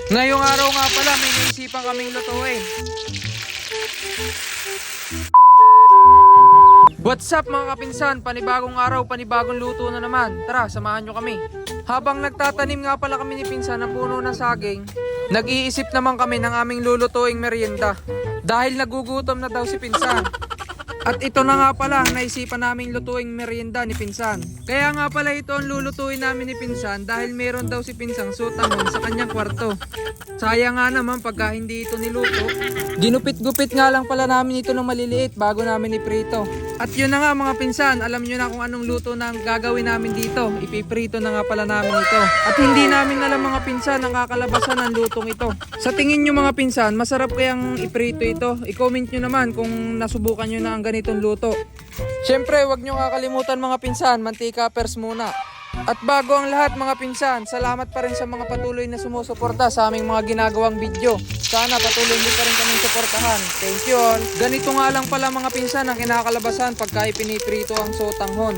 Ngayong araw nga pala may naisipan kaming lutuin. What's up mga kapinsan? Panibagong araw, panibagong luto na naman. Tara, samahan nyo kami. Habang nagtatanim nga pala kami ni pinsan ng puno ng saging, nag-iisip naman kami ng aming lulutuing merienda. Dahil nagugutom na daw si pinsan. At ito na nga pala ang naisipan naming lutuing merienda ni pinsan. Kaya nga pala ito ang lulutuin namin ni pinsan dahil meron daw si pinsang sutangon sa kanyang kwarto. Sayang nga naman pagka hindi ito niluto. Ginupit-gupit nga lang pala namin ito ng maliliit bago namin iprito. At yun na nga mga pinsan, alam nyo na kung anong luto na ang gagawin namin dito. Ipiprito na nga pala namin ito. At hindi namin alam mga pinsan ang kakalabasan ng lutong ito. Sa tingin nyo mga pinsan, masarap kayang iprito ito? I-comment nyo naman kung nasubukan nyo na ang ganitong luto. Syempre, wag nyo kakalimutan mga pinsan, mantika first muna. At bago ang lahat mga pinsan, salamat pa rin sa mga patuloy na sumusuporta sa aming mga ginagawang video. Sana patuloy nyo pa rin kaming suportahan. Thank you all. Ganito nga lang pala mga pinsan ang kinakalabasan pagka ipiniprito ang sotanghon.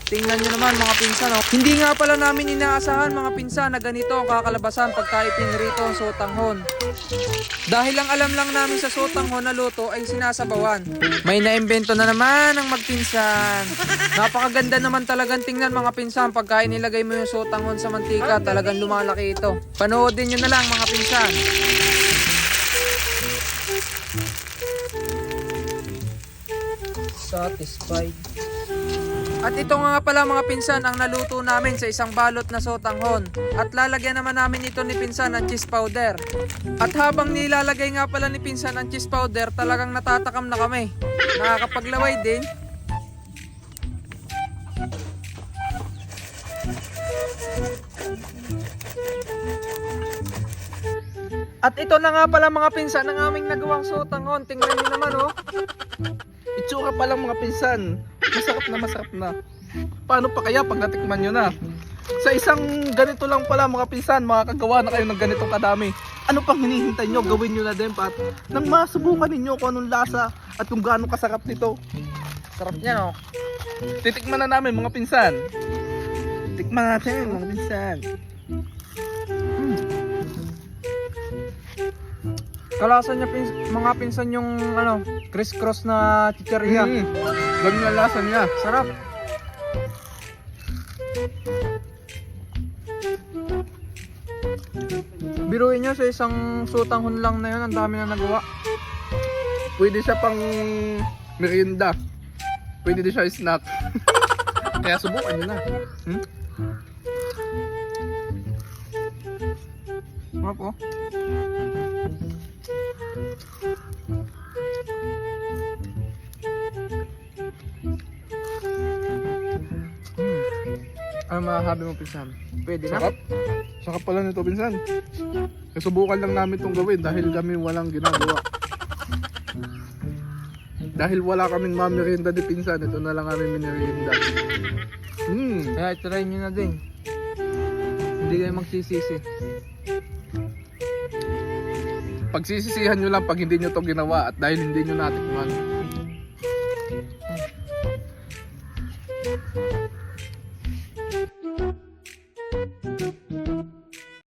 Tingnan nyo naman mga pinsan. Oh. Hindi nga pala namin inaasahan mga pinsan na ganito ang kakalabasan pagka ipinrito ang sotanghon. Dahil ang alam lang namin sa sotanghon na luto ay sinasabawan. May naimbento na naman ang magpinsan. Napakaganda naman talagang tingnan mga pinsan pagka inilagay mo yung sotanghon sa mantika, talagang lumalaki ito. Panoodin nyo na lang mga pinsan. Satisfied. At ito nga pala mga pinsan ang naluto namin sa isang balot na sotanghon. At lalagyan naman namin ito ni pinsan ng cheese powder. At habang nilalagay nga pala ni pinsan ang cheese powder, talagang natatakam na kami. Nakakapaglaway din. At ito na nga pala mga pinsan ang aming nagawang sotanghon. Tingnan nyo naman oh. Itsura pa lang mga pinsan. Masarap na. Paano pa kaya pag natikman nyo na? Sa isang ganito lang pala mga pinsan, makakagawa na kayo ng ganitong kadami. Ano pang hinihintay nyo? Gawin nyo na din pat nang masubukan ninyo kung anong lasa at kung gaano kasarap nito. Sarap niya no. Titikman na namin mga pinsan. Tikman natin mga pinsan. Kalasan niya mga pinsan yung ano, criss-cross na chicharia. Ganun ang lasa niya. Sarap. Biruin nyo sa isang sotanghon lang na yun, ang dami na nagawa. Pwede siya pang merienda. Pwede din siya snack. Kaya subukan nyo na. Sarap oh. Ano masasabi mo pinsan? Pwede na? Sarap pala nito pinsan. Subukan lang namin itong gawin dahil kami walang ginagawa. Dahil wala kaming mamerienda di pinsan, ito na lang kami minerienda. Kaya try nyo na din. Hindi kayo magsisisi. Pagsisisihan nyo lang pag hindi nyo ito ginawa at dahil hindi nyo natikman.